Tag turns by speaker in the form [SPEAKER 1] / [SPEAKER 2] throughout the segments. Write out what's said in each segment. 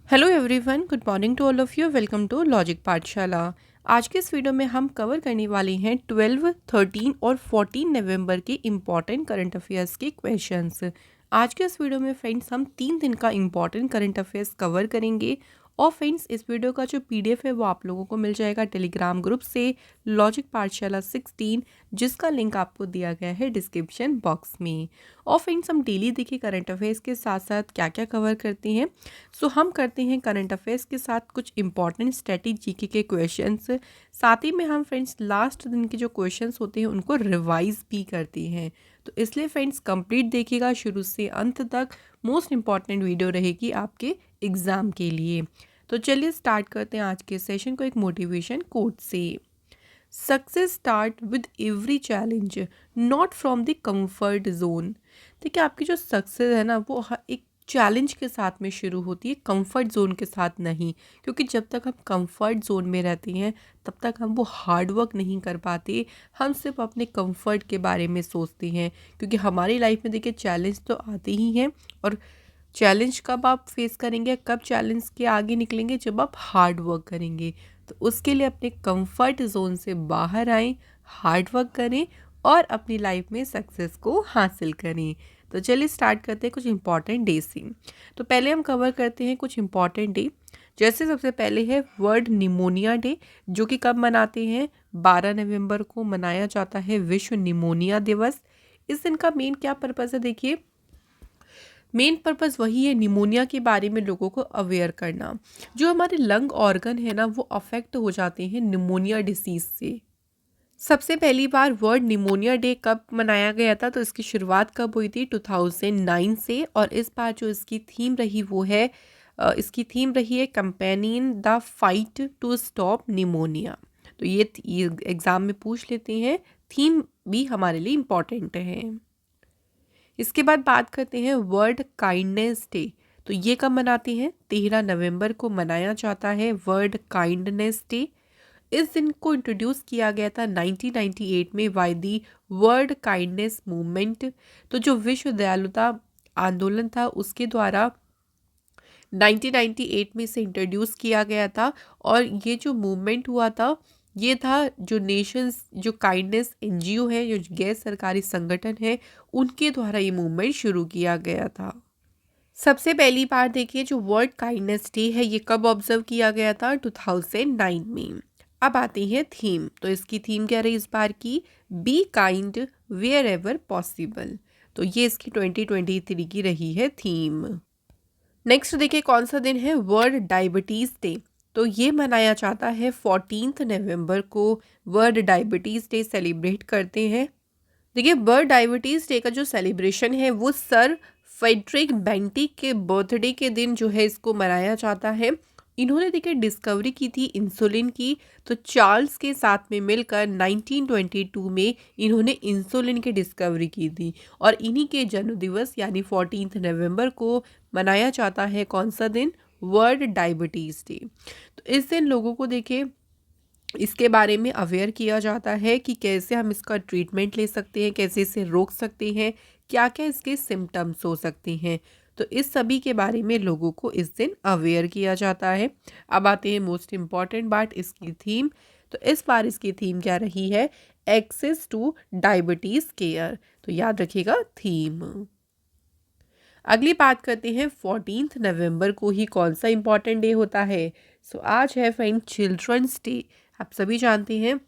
[SPEAKER 1] Hello everyone, good morning to all of you. Welcome to logic पाठशाला। आज के इस वीडियो में हम कवर करने वाले हैं 12, 13 और 14 नवंबर के इम्पॉर्टेंट करंट अफेयर्स के क्वेश्चंस। आज के इस वीडियो में फ्रेंड्स हम 3 दिन का इम्पॉर्टेंट करंट अफेयर्स कवर करेंगे। और फ्रेंड्स इस वीडियो का जो पीडीएफ है वो आप लोगों को मिल जाएगा टेलीग्राम ग्रुप से, लॉजिक पाठशाला 16, जिसका लिंक आपको दिया गया है डिस्क्रिप्शन बॉक्स में। और फ्रेंड्स हम डेली देखिए करंट अफेयर्स के साथ साथ क्या क्या कवर करते हैं। सो हम करते हैं करंट अफेयर्स के साथ कुछ इंपॉर्टेंट स्टैटिक जीके के क्वेश्चंस। साथ ही में हम फ्रेंड्स लास्ट दिन के जो क्वेश्चंस होते हैं उनको रिवाइज भी करते हैं। तो इसलिए फ्रेंड्स कंप्लीट देखिएगा शुरू से अंत तक। मोस्ट इंपॉर्टेंट वीडियो रहेगी आपके एग्ज़ाम के लिए। तो चलिए स्टार्ट करते हैं आज के सेशन को एक मोटिवेशन कोट से। Success start with every challenge, not from the comfort zone. देखिए आपकी जो सक्सेस है ना वो एक चैलेंज के साथ में शुरू होती है, कंफर्ट जोन के साथ नहीं। क्योंकि जब तक हम कंफर्ट जोन में रहते हैं तब तक हम वो हार्ड वर्क नहीं कर पाते। हम सिर्फ अपने कंफर्ट के बारे में सोचते हैं। क्योंकि हमारी लाइफ में देखिए चैलेंज तो आते ही हैं। और चैलेंज कब आप फेस करेंगे, कब चैलेंज के आगे निकलेंगे, जब आप हार्ड वर्क करेंगे। तो उसके लिए अपने कंफर्ट जोन से बाहर आएं, हार्ड वर्क करें और अपनी लाइफ में सक्सेस को हासिल करें। तो चलिए स्टार्ट करते हैं कुछ इंपॉर्टेंट डे से। तो पहले हम कवर करते हैं कुछ इंपॉर्टेंट डे। जैसे सबसे पहले है वर्ल्ड निमोनिया डे, जो कि कब मनाते हैं, 12 नवंबर को मनाया जाता है विश्व निमोनिया दिवस। इस दिन का मेन क्या पर्पस है, देखिए मेन पर्पस वही है निमोनिया के बारे में लोगों को अवेयर करना। जो हमारे लंग ऑर्गन है ना वो अफेक्ट हो जाते हैं निमोनिया डिसीज से। सबसे पहली बार वर्ल्ड निमोनिया डे कब मनाया गया था, तो इसकी शुरुआत कब हुई थी, 2009 से। और इस बार जो इसकी थीम रही वो है इसकी थीम रही है companion the fight to stop pneumonia. तो ये एग्जाम में पूछ लेते हैं, थीम भी हमारे लिए इम्पॉर्टेंट है। इसके बाद बात करते हैं वर्ल्ड काइंडनेस डे। तो ये कब मनाते हैं, 13 नवंबर को मनाया जाता है वर्ल्ड काइंडनेस डे। इस दिन को इंट्रोड्यूस किया गया था 1998 में by the world kindness movement. तो जो विश्व दयालुता आंदोलन था उसके द्वारा 1998 में इसे इंट्रोड्यूस किया गया था। और ये जो मूवमेंट हुआ था ये था जो नेशंस जो काइंडनेस एनजीओ है, जो गैर सरकारी संगठन है, उनके द्वारा ये मूवमेंट शुरू किया गया था। सबसे पहली बार देखिए जो वर्ल्ड काइंडनेस डे है ये कब ऑब्जर्व किया गया था, 2009 में। अब आते हैं थीम। तो इसकी थीम क्या रही इस बार की, be kind where ever possible. तो ये इसकी 2023 की रही है थीम। नेक्स्ट देखिए कौन सा दिन है, वर्ल्ड डायबिटीज़ डे। तो ये मनाया जाता है 14 नवंबर को। वर्ल्ड डायबिटीज़ डे सेलिब्रेट करते हैं। देखिए वर्ल्ड डायबिटीज़ डे का जो सेलिब्रेशन है वो सर फेडरिक बेंटिक के बर्थडे के दिन जो है इसको मनाया जाता है। इन्होंने देखिए डिस्कवरी की थी इंसुलिन की। तो चार्ल्स के साथ में मिलकर 1922 में इन्होंने इंसुलिन की डिस्कवरी की थी। और इन्हीं के जन्म दिवस यानी 14 नवंबर को मनाया जाता है कौन सा दिन, वर्ल्ड डायबिटीज़ डे। तो इस दिन लोगों को देखिए इसके बारे में अवेयर किया जाता है कि कैसे हम इसका ट्रीटमेंट ले सकते हैं, कैसे इसे रोक सकते हैं, क्या क्या इसके सिम्टम्स हो सकते हैं। तो इस सभी के बारे में लोगों को इस दिन अवेयर किया जाता है। अब आते हैं मोस्ट इम्पॉर्टेंट बात, इसकी थीम। तो इस बार इसकी थीम क्या रही है, एक्सेस टू डायबिटीज़ केयर। तो याद रखिएगा थीम। अगली बात करते हैं 14 नवंबर को ही कौन सा इम्पॉर्टेंट डे होता है। सो आज है फ्रेंड चिल्ड्रंस डे। आप सभी जानते हैं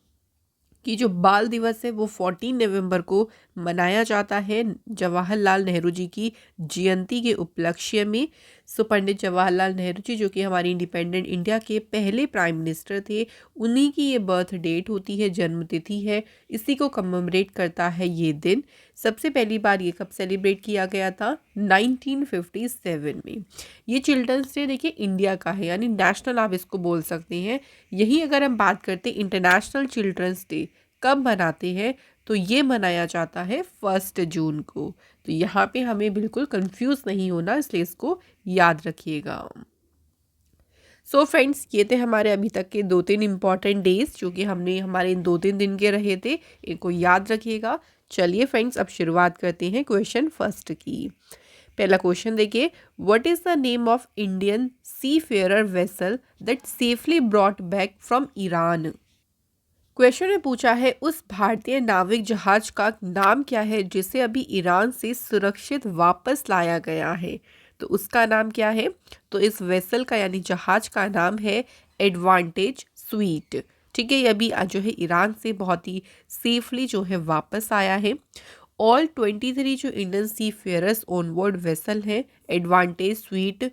[SPEAKER 1] कि जो बाल दिवस है वो 14 नवंबर को मनाया जाता है जवाहरलाल नेहरू जी की जयंती के उपलक्ष्य में। सो पंडित जवाहरलाल नेहरू जी जो कि हमारी इंडिपेंडेंट इंडिया के पहले प्राइम मिनिस्टर थे, उन्हीं की ये बर्थ डेट होती है, जन्मतिथि है। इसी को कमेमोरेट करता है ये दिन। सबसे पहली बार ये कब सेलिब्रेट किया गया था, 1957 में। ये चिल्ड्रंस डे देखिए इंडिया का है, यानी नेशनल आप इसको बोल सकते हैं। यही अगर हम बात करते हैं इंटरनेशनल चिल्ड्रंस डे कब मनाते हैं, तो ये मनाया जाता है 1 जून को। तो यहाँ पे हमें बिल्कुल कंफ्यूज नहीं होना, इसलिए इसको याद रखिएगा। सो फ्रेंड्स ये थे हमारे अभी तक के 2-3 इम्पॉर्टेंट डेज जो कि हमने हमारे इन 2-3 दिन के रहे थे, इनको याद रखिएगा। चलिए फ्रेंड्स अब शुरुआत करते हैं क्वेश्चन फर्स्ट की। पहला क्वेश्चन देखिए, what is the name of Indian C fair vessel that safely brought back from Iran. Question में पूछा है उस भारतीय नाविक जहाज का नाम क्या है जिसे अभी ईरान से सुरक्षित वापस लाया गया है। तो उसका नाम क्या है, तो इस वेसल का यानी जहाज का नाम है एडवांटेज स्वीट। ठीक है, ये अभी जो है ईरान से बहुत ही सेफली जो है वापस आया है। ऑल 23 जो Indian seafarers on board vessel है एडवांटेज स्वीट,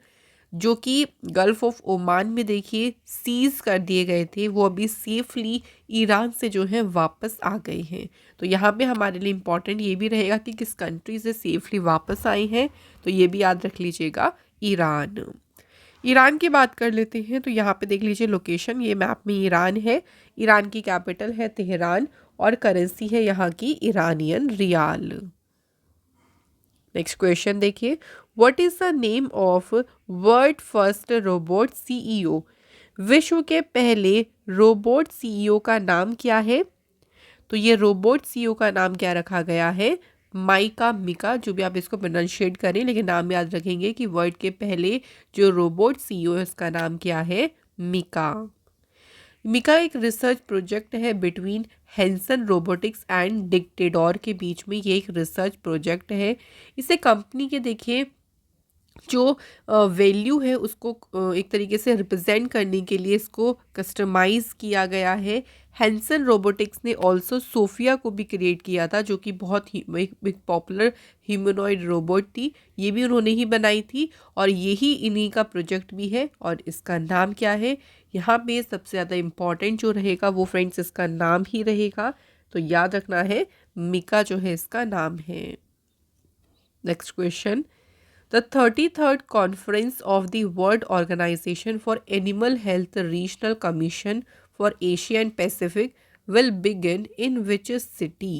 [SPEAKER 1] जो कि गल्फ ऑफ ओमान में देखिए सीज कर दिए गए थे, वो अभी सेफली ईरान से जो है वापस आ गए हैं। तो यहाँ पे हमारे लिए इम्पॉर्टेंट ये भी रहेगा कि किस कंट्री से सेफली वापस आए हैं, तो ये भी याद रख लीजिएगा, ईरान। ईरान की बात कर लेते हैं, तो यहाँ पे देख लीजिए लोकेशन, ये मैप में ईरान है। ईरान की कैपिटल है तेहरान और करेंसी है यहाँ की ईरानियन रियाल। नेक्स्ट क्वेश्चन देखिए, what is the name of world first robot CEO. विश्व के पहले रोबोट सीईओ का नाम क्या है। तो ये रोबोट सीईओ का नाम क्या रखा गया है, माइका मिका, जो भी आप इसको प्रोनाउंशिएट करें, लेकिन नाम याद रखेंगे कि वर्ल्ड के पहले जो रोबोट सीईओ है उसका नाम क्या है, मिका। मिका एक रिसर्च प्रोजेक्ट है बिटवीन हेंसन रोबोटिक्स एंड डिक्टेडोर के बीच में, ये एक रिसर्च प्रोजेक्ट है। इसे कंपनी के देखिए जो वैल्यू है उसको एक तरीके से रिप्रेजेंट करने के लिए इसको कस्टमाइज़ किया गया है। हेंसन रोबोटिक्स ने ऑल्सो सोफिया को भी क्रिएट किया था, जो कि बहुत ही एक पॉपुलर ह्यूमनॉइड रोबोट थी, ये भी उन्होंने ही बनाई थी और यही इन्हीं का प्रोजेक्ट भी है। और इसका नाम क्या है, यहाँ पे सबसे ज़्यादा इम्पॉर्टेंट जो रहेगा वो फ्रेंड्स इसका नाम ही रहेगा, तो याद रखना है मिका जो है इसका नाम है। Next question, The 33rd Conference of the World Organization for Animal Health Regional Commission for Asia and Pacific will begin in which city?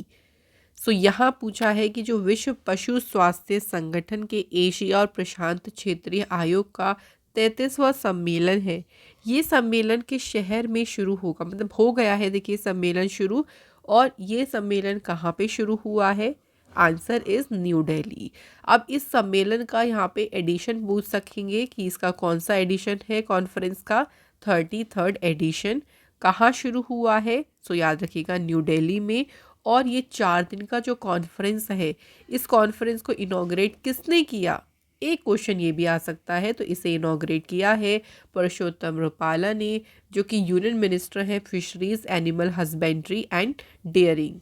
[SPEAKER 1] सो यहाँ पूछा है कि जो विश्व पशु स्वास्थ्य संगठन के एशिया और प्रशांत क्षेत्रीय आयोग का 33वां सम्मेलन है, ये सम्मेलन के शहर में शुरू होगा, मतलब हो गया है देखिए सम्मेलन शुरू। और ये सम्मेलन कहाँ पे शुरू हुआ है, आंसर इज न्यू दिल्ली। अब इस सम्मेलन का यहाँ पे एडिशन पूछ सकेंगे कि इसका कौन सा एडिशन है कॉन्फ्रेंस का, 33rd एडिशन। कहाँ शुरू हुआ है, सो याद रखिएगा न्यू दिल्ली में। और ये 4 दिन का जो कॉन्फ्रेंस है, इस कॉन्फ्रेंस को इनॉग्रेट किसने किया, एक क्वेश्चन ये भी आ सकता है। तो इसे इनॉग्रेट किया है पुरुषोत्तम रुपाला ने, जो कि यूनियन मिनिस्टर हैं fisheries, animal husbandry and dairying.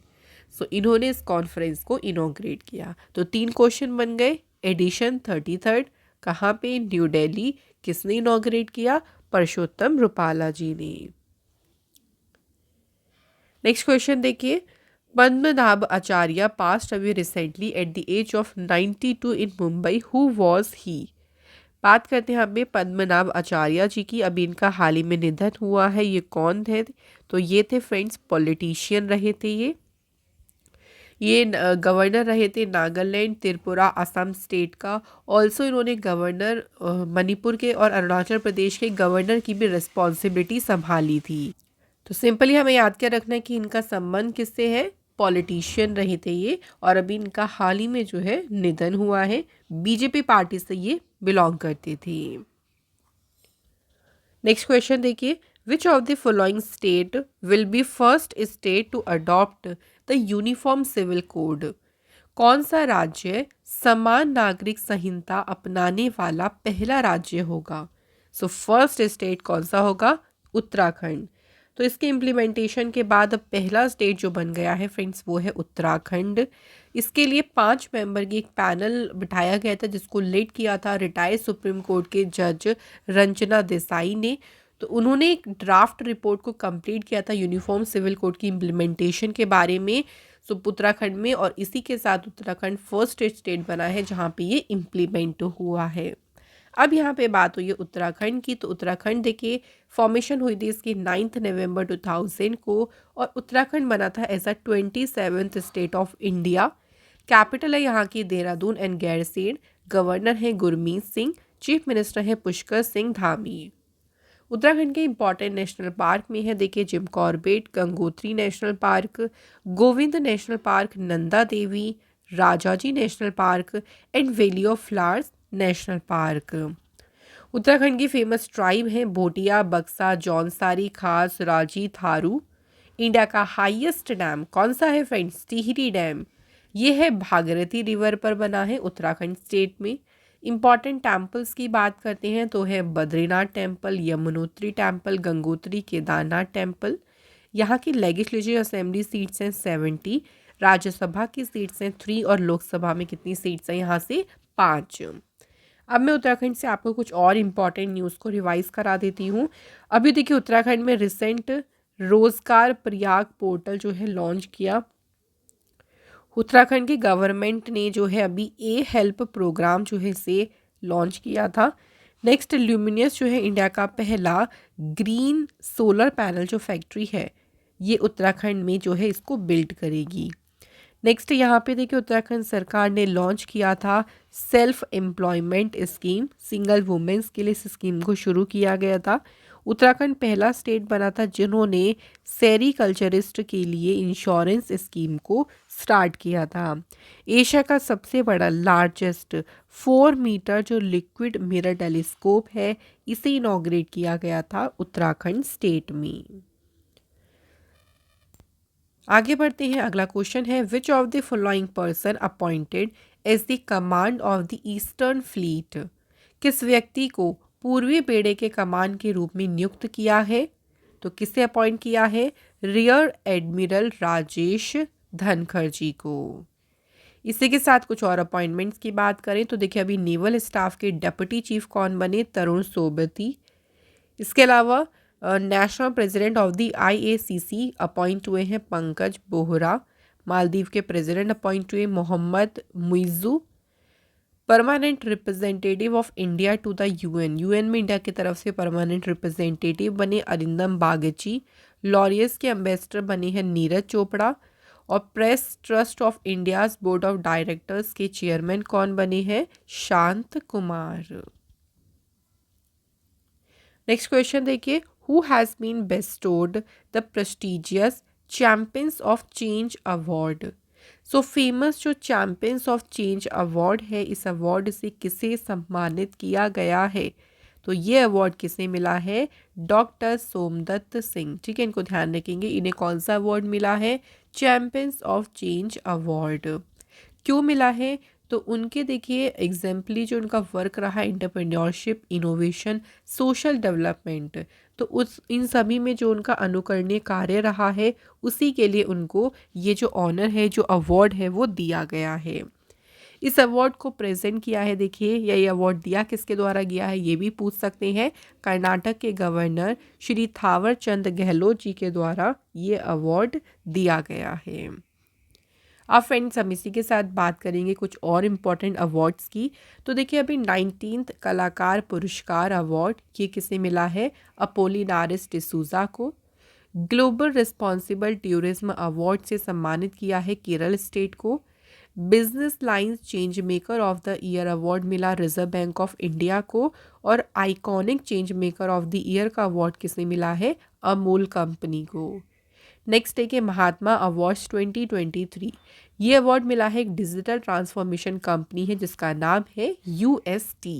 [SPEAKER 1] So इन्होंने इस कॉन्फ्रेंस को इनॉग्रेट किया। तो 3 क्वेश्चन बन गए, एडिशन 33rd कहाँ पे, न्यू दिल्ली, किसने इनॉग्रेट किया, पुरुषोत्तम रुपाला जी ने। नेक्स्ट क्वेश्चन देखिए, Padmanabh Acharya passed away recently at the age of 92 in Mumbai, who was he. बात करते हैं हमें पद्मनाभ आचार्य जी की, अभी इनका हाल ही में निधन हुआ है, ये कौन थे, तो ये थे फ्रेंड्स पॉलिटिशियन रहे थे। ये गवर्नर रहे थे नागालैंड, त्रिपुरा, असम स्टेट का। ऑल्सो इन्होंने गवर्नर मणिपुर के और अरुणाचल प्रदेश के गवर्नर की भी रिस्पॉन्सिबिलिटी संभाली थी। तो सिंपली हमें याद क्या रखना है कि इनका संबंध किससे है, पॉलिटिशियन रहे थे ये, और अभी इनका हाल ही में जो है निधन हुआ है। बीजेपी पार्टी से ये बिलोंग करते थे। नेक्स्ट क्वेश्चन देखिए, which of the following state will be first state to adopt the uniform civil code. कौन सा राज्य समान नागरिक संहिता अपनाने वाला पहला राज्य होगा। सो फर्स्ट स्टेट कौन सा होगा, उत्तराखंड। तो इसके इम्प्लीमेंटेशन के बाद अब पहला स्टेट जो बन गया है फ्रेंड्स वो है उत्तराखंड। इसके लिए 5 मेंबर की एक पैनल बिठाया गया था, जिसको लीड किया था रिटायर्ड सुप्रीम कोर्ट के जज रंजना देसाई ने। तो उन्होंने एक ड्राफ्ट रिपोर्ट को कंप्लीट किया था यूनिफॉर्म सिविल कोड की इम्प्लीमेंटेशन के बारे में, सो उत्तराखंड में। और इसी के साथ उत्तराखंड फर्स्ट स्टेट बना है जहाँ पे ये इम्प्लीमेंट हुआ है। अब यहाँ पे बात हुई है उत्तराखंड की, तो उत्तराखंड देखिए फॉर्मेशन हुई थी इसकी 9 नवंबर 2000 को, और उत्तराखंड बना था as a 27th state of India. Capital है यहाँ की देहरादून एंड गैरसैंण। गवर्नर है गुरमीत सिंह, चीफ मिनिस्टर है पुष्कर सिंह धामी। उत्तराखंड के इंपॉर्टेंट नेशनल पार्क में है देखिए Jim Corbett, Gangotri national park, Govind national park, Nanda Devi, Rajaji national park and valley of flowers national park. Uttarakhand की फेमस ट्राइब हैं भोटिया, बक्सा, जौनसारी, खास, राजी, थारू। इंडिया का हाईएस्ट डैम कौन सा है फ्रेंड्स? टिहरी डैम। ये है भागीरथी रिवर पर बना है उत्तराखंड स्टेट में। इम्पॉर्टेंट टेम्पल्स की बात करते हैं तो है Badrinath temple, Yamunotri temple, Gangotri, Kedarnath temple. यहाँ की लेजिस्लेटिव असेंबली सीट्स हैं 70, राज्यसभा की सीट्स हैं 3 और लोकसभा में कितनी सीट्स हैं यहाँ से? 5। अब मैं उत्तराखंड से आपको कुछ और इम्पॉर्टेंट न्यूज़ को रिवाइज करा देती हूँ। अभी देखिए उत्तराखंड में रिसेंट रोजगार प्रयाग पोर्टल जो है लॉन्च किया। उत्तराखंड की गवर्नमेंट ने जो है अभी ए हेल्प प्रोग्राम जो है इसे लॉन्च किया था। नेक्स्ट ल्यूमिनियस जो है इंडिया का पहला ग्रीन सोलर पैनल जो फैक्ट्री है ये उत्तराखंड में जो है इसको बिल्ड करेगी। नेक्स्ट यहाँ पे देखिए उत्तराखंड सरकार ने लॉन्च किया था self employment scheme, single women's के लिए इस स्कीम को शुरू किया गया था। उत्तराखंड पहला स्टेट बना था जिन्होंने सेरीकल्चरिस्ट के लिए इंश्योरेंस स्कीम को स्टार्ट किया था। एशिया का सबसे बड़ा लार्जेस्ट 4 मीटर जो लिक्विड मिरर टेलीस्कोप है इसे इनॉग्रेट किया गया था उत्तराखंड स्टेट में। आगे बढ़ते हैं, अगला क्वेश्चन है which of the following person appointed as the command of the eastern fleet? किस व्यक्ति को पूर्वी बेड़े के कमान के रूप में नियुक्त किया है? तो किसे अपॉइंट किया है? रियर एडमिरल राजेश धनखड़ जी को। इसी के साथ कुछ और अपॉइंटमेंट्स की बात करें तो देखिए अभी नेवल स्टाफ के डेप्यूटी चीफ कौन बने? तरुण सोबती। इसके अलावा national president of the IACC appoint हुए हैं पंकज बोहरा। मालदीव के प्रेसिडेंट अपॉइंट हुए Mohammed Muizzu. Permanent representative of India to the UN में इंडिया की तरफ से परमानेंट रिप्रेजेंटेटिव बने अरिंदम बागची। लॉरियस के एम्बेसडर बने हैं नीरज चोपड़ा। और press trust of India's board of directors के चेयरमैन कौन बने हैं? शांत कुमार। नेक्स्ट क्वेश्चन देखिए who has been bestowed the prestigious champions of change award? So famous जो चैंपियंस ऑफ चेंज अवार्ड है इस अवार्ड से किसे सम्मानित किया गया है? तो ये अवार्ड किसे मिला है? डॉक्टर सोमदत्त सिंह। ठीक है, इनको ध्यान रखेंगे। इन्हें कौन सा अवार्ड मिला है? Champions of change award. क्यों मिला है? तो उनके देखिए एग्जाम्पली जो उनका वर्क रहा है एंटरप्रेन्योरशिप, इनोवेशन, सोशल डेवलपमेंट, तो उस इन सभी में जो उनका अनुकरणीय कार्य रहा है उसी के लिए उनको ये जो ऑनर है, जो अवार्ड है वो दिया गया है। इस अवार्ड को प्रेजेंट किया है देखिए, या ये अवार्ड दिया किसके द्वारा गया है ये भी पूछ सकते हैं। कर्नाटक के गवर्नर श्री थावर चंद गहलोत जी के द्वारा ये अवार्ड दिया गया है। अब फ्रेंड्स हम इसी के साथ बात करेंगे कुछ और इम्पॉर्टेंट अवार्ड्स की। तो देखिए अभी 19th कलाकार पुरस्कार अवार्ड ये किसे मिला है? अपोलिनारिस डिसूजा को। ग्लोबल रिस्पॉन्सिबल टूरिज्म अवार्ड से सम्मानित किया है केरल स्टेट को। Business lines change maker of the year award मिला रिजर्व बैंक ऑफ इंडिया को। और iconic change maker of the year का अवार्ड किसे मिला है? अमूल कंपनी को। नेक्स्ट है कि महात्मा अवार्ड्स 2023 ये अवार्ड मिला है एक डिजिटल ट्रांसफॉर्मेशन कंपनी है जिसका नाम है UST।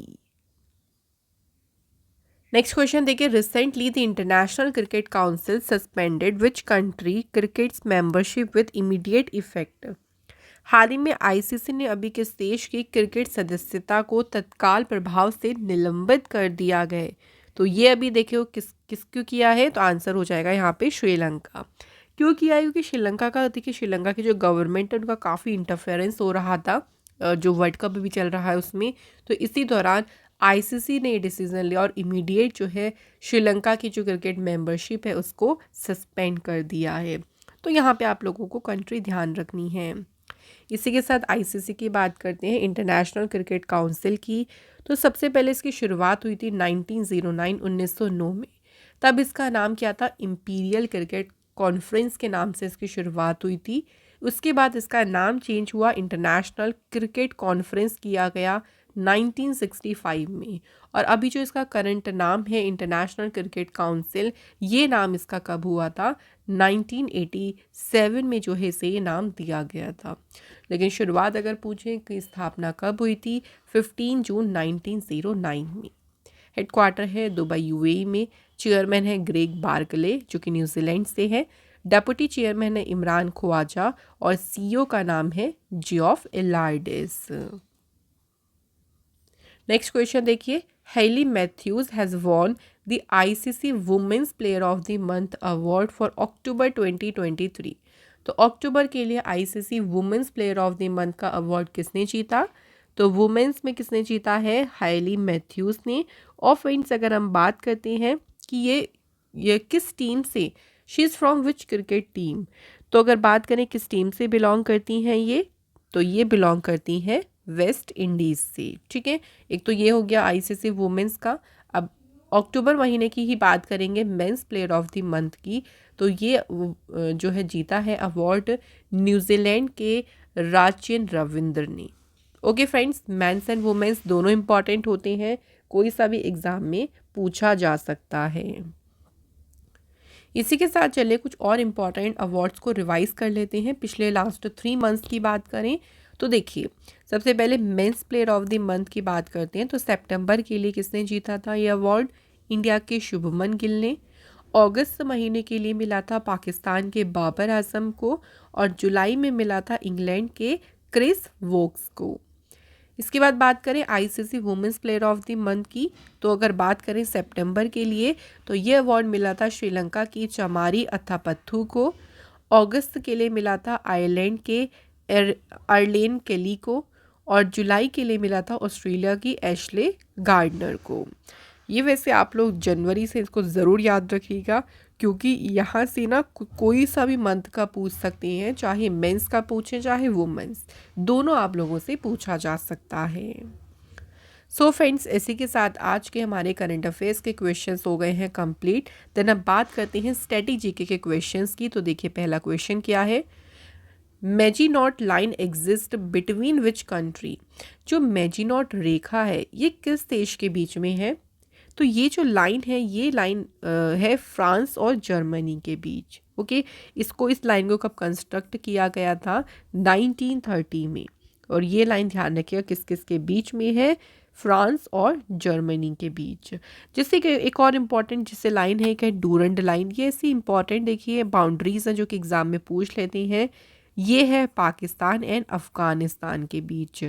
[SPEAKER 1] नेक्स्ट क्वेश्चन देखिए recently the International Cricket Council suspended which country cricket's membership with immediate effect? हाल ही में ICC ने अभी किस देश की क्रिकेट सदस्यता को तत्काल प्रभाव से निलंबित कर दिया गया? तो ये अभी देखिए किस क्यों किया है? तो आंसर हो जाएगा यहाँ पे श्रीलंका। क्यों किया है? क्योंकि श्रीलंका का देखिए श्रीलंका की जो गवर्नमेंट है उनका काफ़ी इंटरफेरेंस हो रहा था जो वर्ल्ड कप भी चल रहा है उसमें। तो इसी दौरान ICC ने ये डिसीजन लिया और इमीडिएट जो है श्रीलंका की जो क्रिकेट मेंबरशिप है उसको सस्पेंड कर दिया है। तो यहाँ पे आप लोगों को कंट्री ध्यान रखनी है। इसी के साथ ICC की बात करते हैं इंटरनेशनल क्रिकेट काउंसिल की। तो सबसे पहले इसकी शुरुआत हुई थी 1909 में। तब इसका नाम क्या था? इंपीरियल क्रिकेट कॉन्फ्रेंस के नाम से इसकी शुरुआत हुई थी। उसके बाद इसका नाम चेंज हुआ, इंटरनेशनल क्रिकेट कॉन्फ्रेंस किया गया 1965 में। और अभी जो इसका करंट नाम है इंटरनेशनल क्रिकेट काउंसिल, ये नाम इसका कब हुआ था? 1987 में जो है इसे ये नाम दिया गया था। लेकिन शुरुआत अगर पूछें कि स्थापना कब हुई थी, 15 जून 1909 में। हेडक्वार्टर है दुबई यूएई में। चेयरमैन है ग्रेग बार्कले जो कि न्यूजीलैंड से है। डेप्यूटी चेयरमैन है इमरान ख्वाजा और सीईओ का नाम है जियोफ इलार्डिस। नेक्स्ट क्वेश्चन देखिए, Hayley Matthews has won the ICC women's player of the month award for October 2023। तो अक्टूबर के लिए ICC women's player of the month का अवार्ड किसने जीता? तो वुमेन्स में किसने जीता है? हेली मैथ्यूज ने। और फ्रेंड्स अगर हम बात करते हैं कि ये किस टीम से, she is from which cricket team, तो अगर बात करें किस टीम से बिलोंग करती हैं ये, तो ये बिलोंग करती हैं वेस्ट इंडीज़ से। ठीक है, एक तो ये हो गया आईसीसी वुमेन्स का। अब अक्टूबर महीने की ही बात करेंगे men's player of the month की, तो ये जो है जीता है अवार्ड न्यूजीलैंड के राचिन रविंद्र ने। Okay friends, men's and women's दोनों इंपॉर्टेंट होते हैं, कोई सा भी एग्ज़ाम में पूछा जा सकता है। इसी के साथ चलिए कुछ और इम्पॉर्टेंट अवार्ड्स को रिवाइज कर लेते हैं। पिछले लास्ट 3 मंथ्स की बात करें तो देखिए, सबसे पहले men's player of the month की बात करते हैं तो सितंबर के लिए किसने जीता था ये अवार्ड? इंडिया के शुभमन गिल ने। अगस्त महीने के लिए मिला था पाकिस्तान के बाबर आजम को। और जुलाई में मिला था इंग्लैंड के क्रिस वोक्स को। इसके बाद बात करें ICC women's player of the month की, तो अगर बात करें सितंबर के लिए तो ये अवार्ड मिला था श्रीलंका की चमारी अथापत्थु को। अगस्त के लिए मिला था आयरलैंड के अर्लेन केली को। और जुलाई के लिए मिला था ऑस्ट्रेलिया की एशले गार्डनर को। ये वैसे आप लोग जनवरी से इसको ज़रूर याद रखिएगा, क्योंकि यहाँ से ना कोई सा भी मंथ का पूछ सकते हैं, चाहे मेंस का पूछें चाहे वुमेन्स, दोनों आप लोगों से पूछा जा सकता है। सो फ्रेंड्स, इसी के साथ आज के हमारे करंट अफेयर्स के क्वेश्चंस हो गए हैं कंप्लीट। देन अब बात करते हैं स्टैटिक जीके के क्वेश्चंस की। तो देखिए पहला क्वेश्चन क्या है, Maginot line exist between which country. जो मेजिनॉट रेखा है ये किस देश के बीच में है? तो ये जो लाइन है ये लाइन है फ्रांस और जर्मनी के बीच। ओके, इस लाइन को कब कंस्ट्रक्ट किया गया था? 1930 में। और ये लाइन ध्यान रखिएगा किस किस के बीच में है? फ्रांस और जर्मनी के बीच। जिससे कि एक और इम्पॉर्टेंट जिससे लाइन है कि डूरंड लाइन, ये ऐसी इंपॉर्टेंट देखिए बाउंड्रीज हैं जो कि एग्ज़ाम में पूछ लेते हैं। ये है पाकिस्तान एंड अफ़गानिस्तान के बीच।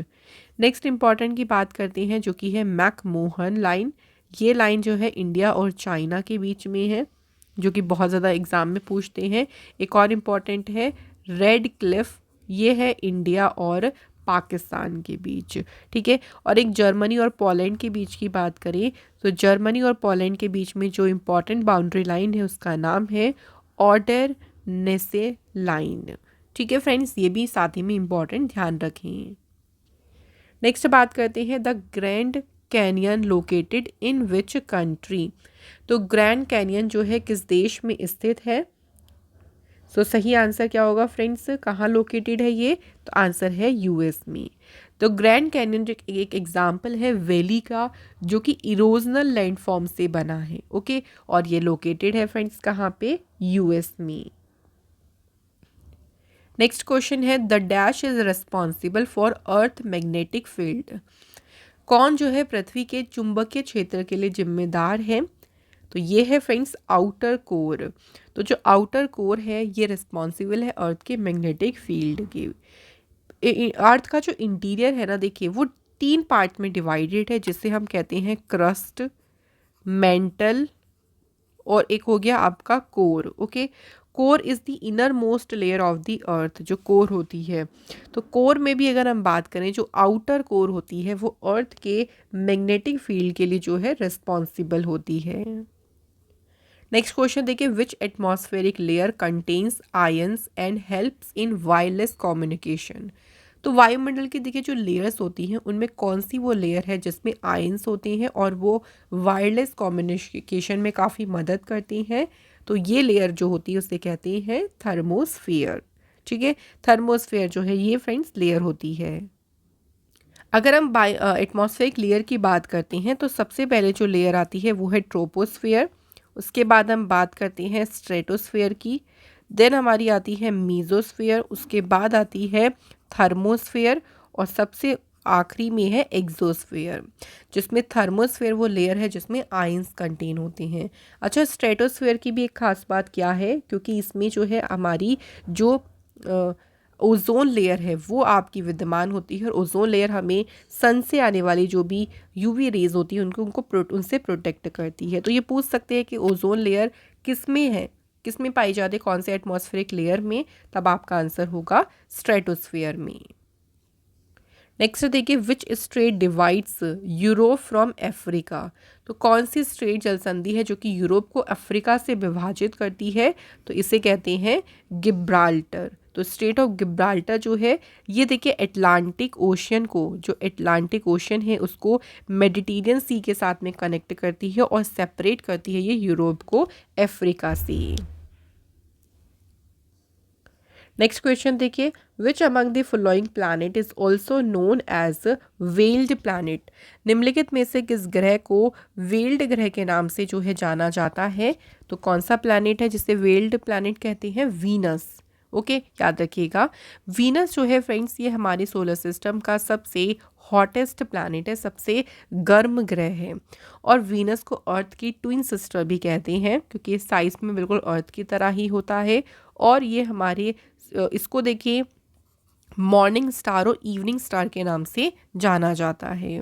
[SPEAKER 1] नेक्स्ट इम्पॉर्टेंट की बात करते हैं जो कि है मैकमोहन लाइन। ये लाइन जो है इंडिया और चाइना के बीच में है, जो कि बहुत ज़्यादा एग्ज़ाम में पूछते हैं। एक और इम्पॉर्टेंट है रेड क्लिफ, ये है इंडिया और पाकिस्तान के बीच। ठीक है, और एक जर्मनी और पोलैंड के बीच की बात करें तो जर्मनी और पोलैंड के बीच में जो इम्पॉर्टेंट बाउंड्री लाइन है उसका नाम है ऑर्डर नेसे लाइन। ठीक है फ्रेंड्स, ये भी साथ ही में इम्पॉर्टेंट ध्यान रखें। नेक्स्ट बात करते हैं the grand canyon located in which country. तो ग्रैंड कैनियन जो है किस देश में स्थित है? सो सही आंसर क्या होगा फ्रेंड्स, कहाँ लोकेटेड है ये? तो आंसर है यूएस में। तो ग्रैंड कैनियन जो एक एग्जाम्पल है वैली का, जो कि इरोजनल लैंडफॉर्म से बना है। ओके, और ये लोकेटेड है फ्रेंड्स कहाँ पे? यूएस में। नेक्स्ट क्वेश्चन है the dash is responsible for earth magnetic field. कौन जो है पृथ्वी के चुंबकीय क्षेत्र के लिए जिम्मेदार है? तो ये है फ्रेंड्स आउटर कोर। तो जो आउटर कोर है ये रिस्पॉन्सिबल है अर्थ के मैग्नेटिक फील्ड के। अर्थ का जो इंटीरियर है ना देखिए वो 3 पार्ट में डिवाइडेड है, जिसे हम कहते हैं क्रस्ट, मेंटल और एक हो गया आपका core. Okay, core is the inner most layer of the earth, जो कोर होती है। तो कोर में भी अगर हम बात करें जो आउटर कोर होती है वो अर्थ के मैग्नेटिक फील्ड के लिए जो है रिस्पॉन्सिबल होती है। नेक्स्ट क्वेश्चन देखिए, which atmospheric layer contains ions and helps in wireless communication. तो वायुमंडल की देखिए जो लेयर्स होती हैं उनमें कौन सी वो लेयर है जिसमें आयंस होते हैं और वो वायरलेस कम्युनिकेशन में काफ़ी मदद करती हैं? तो ये लेयर जो होती है उसे कहते हैं थर्मोस्फियर। ठीक है, थर्मोस्फियर जो है ये फ्रेंड्स लेयर होती है। अगर हम एटमॉस्फेरिक लेयर की बात करते हैं तो सबसे पहले जो लेयर आती है वो है ट्रोपोस्फियर। उसके बाद हम बात करते हैं स्ट्रेटोस्फियर की। देन हमारी आती है मीजोस्फियर। उसके बाद आती है थर्मोस्फियर। और सबसे आखिरी में है एग्जोस्फियर, जिसमें थर्मोस्फियर वो लेयर है जिसमें आयंस कंटेन होते हैं। अच्छा, स्ट्रेटोस्फियर की भी एक खास बात क्या है, क्योंकि इसमें जो है हमारी जो ओजोन लेयर है वो आपकी विद्यमान होती है। और ओजोन लेयर हमें सन से आने वाली जो भी यूवी रेज होती है उनसे प्रोटेक्ट करती है। तो ये पूछ सकते हैं कि ओजोन लेयर किस में है, किस में पाई जाती है, कौन से एटमॉस्फेरिक लेयर में, तब आपका आंसर होगा स्ट्रेटोस्फियर में। नेक्स्ट देखिए, which strait divides Europe from Africa. तो कौन सी स्ट्रेट जलसंधि है जो कि यूरोप को अफ्रीका से विभाजित करती है, तो इसे कहते हैं गिब्राल्टर। तो स्ट्रेट ऑफ गिब्राल्टर जो है ये देखिए एटलांटिक ओशियन को, जो एटलांटिक ओशियन है उसको मेडिटेरियन सी के साथ में कनेक्ट करती है और सेपरेट करती है ये यूरोप को अफ्रीका से। नेक्स्ट क्वेश्चन देखिए, which among the following planet is also known as veiled planet. निम्नलिखित में से किस ग्रह को वेल्ड ग्रह के नाम से जो है जाना जाता है। तो कौन सा प्लैनेट है जिसे वेल्ड प्लैनेट कहते हैं? वीनस। ओके, याद रखिएगा। वीनस जो है फ्रेंड्स ये हमारे सोलर सिस्टम का सबसे हॉटेस्ट प्लैनेट है, सबसे गर्म ग्रह है। और वीनस को अर्थ की ट्विन सिस्टर भी कहते हैं, क्योंकि ये साइज में बिल्कुल अर्थ की तरह ही होता है। और ये हमारे इसको देखिए मॉर्निंग स्टार और इवनिंग स्टार के नाम से जाना जाता है।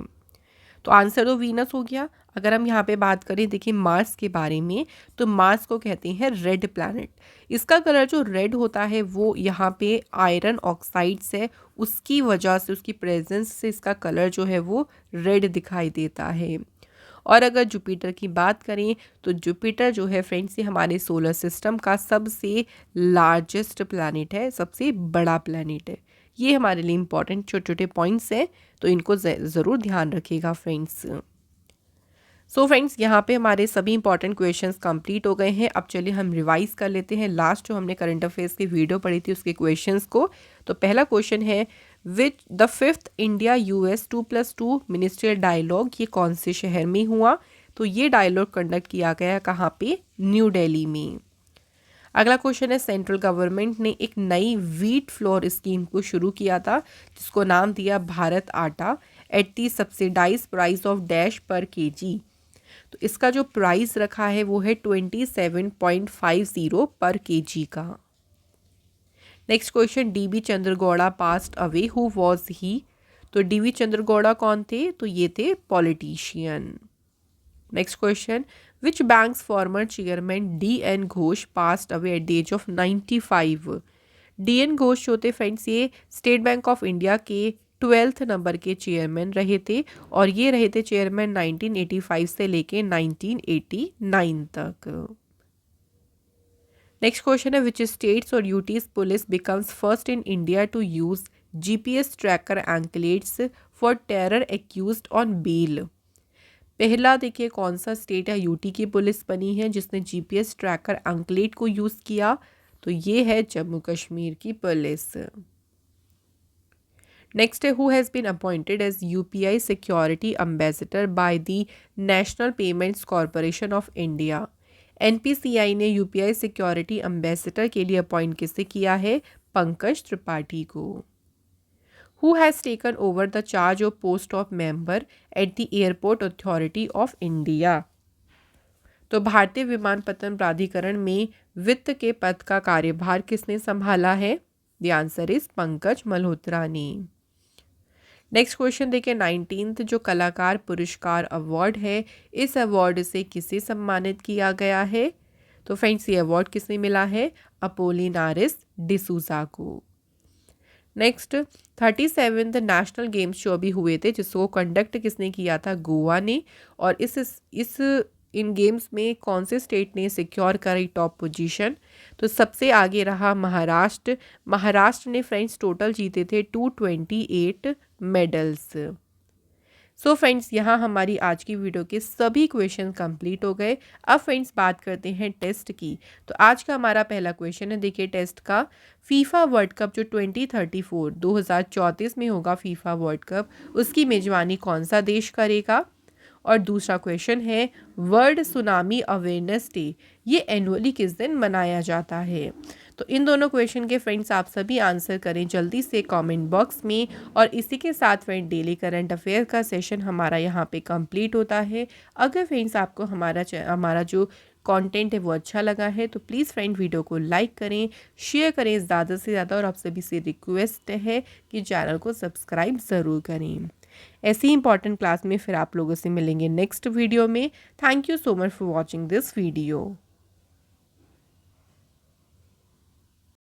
[SPEAKER 1] तो आंसर तो वीनस हो गया। अगर हम यहाँ पे बात करें देखिए मार्स के बारे में, तो मार्स को कहते हैं रेड प्लैनेट। इसका कलर जो रेड होता है वो यहाँ पे आयरन ऑक्साइड से, उसकी वजह से, उसकी प्रेजेंस से इसका कलर जो है वो रेड दिखाई देता है। और अगर जुपिटर की बात करें तो जुपिटर जो है फ्रेंड्स ये हमारे सोलर सिस्टम का सबसे लार्जेस्ट प्लैनेट है, सबसे बड़ा प्लैनेट है। ये हमारे लिए इंपॉर्टेंट छोटे छोटे पॉइंट्स हैं, तो इनको ज़रूर ध्यान रखिएगा फ्रेंड्स। सो फ्रेंड्स यहाँ पे हमारे सभी इंपॉर्टेंट क्वेश्चंस कंप्लीट हो गए हैं। अब चलिए हम रिवाइज कर लेते हैं लास्ट जो हमने करंट अफेयर्स की वीडियो पढ़ी थी उसके क्वेश्चंस को। तो पहला क्वेश्चन है, which the 5th India US 2+2 ministerial dialogue ये कौन से शहर में हुआ? तो ये डायलॉग कंडक्ट किया गया कहाँ पे? न्यू दिल्ली में। अगला क्वेश्चन है, सेंट्रल गवर्नमेंट ने एक नई व्हीट फ्लोर स्कीम को शुरू किया था जिसको नाम दिया Bharat Atta at the subsidised price of dash पर केजी। तो इसका जो प्राइस रखा है वो है 27.50 पर केजी का। Next question, DB Chandregowda passed away, who was he? तो डीबी चंद्रगौड़ा कौन थे? तो ये थे politician. Next question, which banks former chairman DN Ghosh passed away at the age of 95? DN Ghosh होते फ्रेंड्स ये स्टेट बैंक ऑफ इंडिया के 12th नंबर के चेयरमैन रहे थे, और ये रहे थे चेयरमैन 1985 से लेके 1989 तक। नेक्स्ट क्वेश्चन है, विच स्टेट्स और UTs police becomes first in India to use GPS tracker anklets for terror accused on bail? पहला देखिए कौन सा स्टेट है यूटी की पुलिस बनी है जिसने GPS ट्रैकर एंकलेट को यूज़ किया? तो ये है जम्मू कश्मीर की पुलिस। नेक्स्ट है, who has been appointed as UPI security ambassador by the national payments corporation of India? NPCI ने UPI सिक्योरिटी एम्बेसडर के लिए अपॉइंट किसे किया है? पंकज त्रिपाठी को। Who has taken over the charge of post of member at the Airport Authority of India? तो भारतीय विमानपत्तन प्राधिकरण में वित्त के पद का कार्यभार किसने संभाला है? The answer is Pankaj Malhotra ने। नेक्स्ट क्वेश्चन देखिए, 19th जो कलाकार पुरस्कार अवार्ड है, इस अवार्ड से किसे सम्मानित किया गया है? तो फ्रेंड्स ये अवार्ड किसने मिला है? अपोलिनारिस डिसूजा को। नेक्स्ट 37th नेशनल गेम्स जो अभी हुए थे जिसको कंडक्ट किसने किया था? गोवा ने। और इस इन गेम्स में कौन से स्टेट ने सिक्योर करी टॉप पोजीशन? तो सबसे आगे रहा महाराष्ट्र। महाराष्ट्र ने फ्रेंड्स टोटल जीते थे 228 मेडल्स। सो फ्रेंड्स, यहाँ हमारी आज की वीडियो के सभी क्वेश्चन कंप्लीट हो गए। अब फ्रेंड्स बात करते हैं टेस्ट की। तो आज का हमारा पहला क्वेश्चन है, देखिए टेस्ट का, फीफा वर्ल्ड कप जो 2034 में होगा फीफा वर्ल्ड कप, उसकी मेजबानी कौन सा देश करेगा। और दूसरा क्वेश्चन है, वर्ल्ड सुनामी अवेयरनेस डे ये एनुअली किस दिन मनाया जाता है। तो इन दोनों क्वेश्चन के फ्रेंड्स आप सभी आंसर करें जल्दी से कमेंट बॉक्स में। और इसी के साथ फ्रेंड डेली करंट अफेयर का सेशन हमारा यहाँ पे कंप्लीट होता है। अगर फ्रेंड्स आपको हमारा जो कंटेंट है वो अच्छा लगा है तो प्लीज़ फ्रेंड वीडियो को लाइक करें, शेयर करें ज़्यादा से ज़्यादा, और आप सभी से रिक्वेस्ट है कि चैनल को सब्सक्राइब ज़रूर करें। ऐसी इंपॉर्टेंट क्लास में फिर आप लोगों से मिलेंगे नेक्स्ट वीडियो में। Thank you so much for watching this video.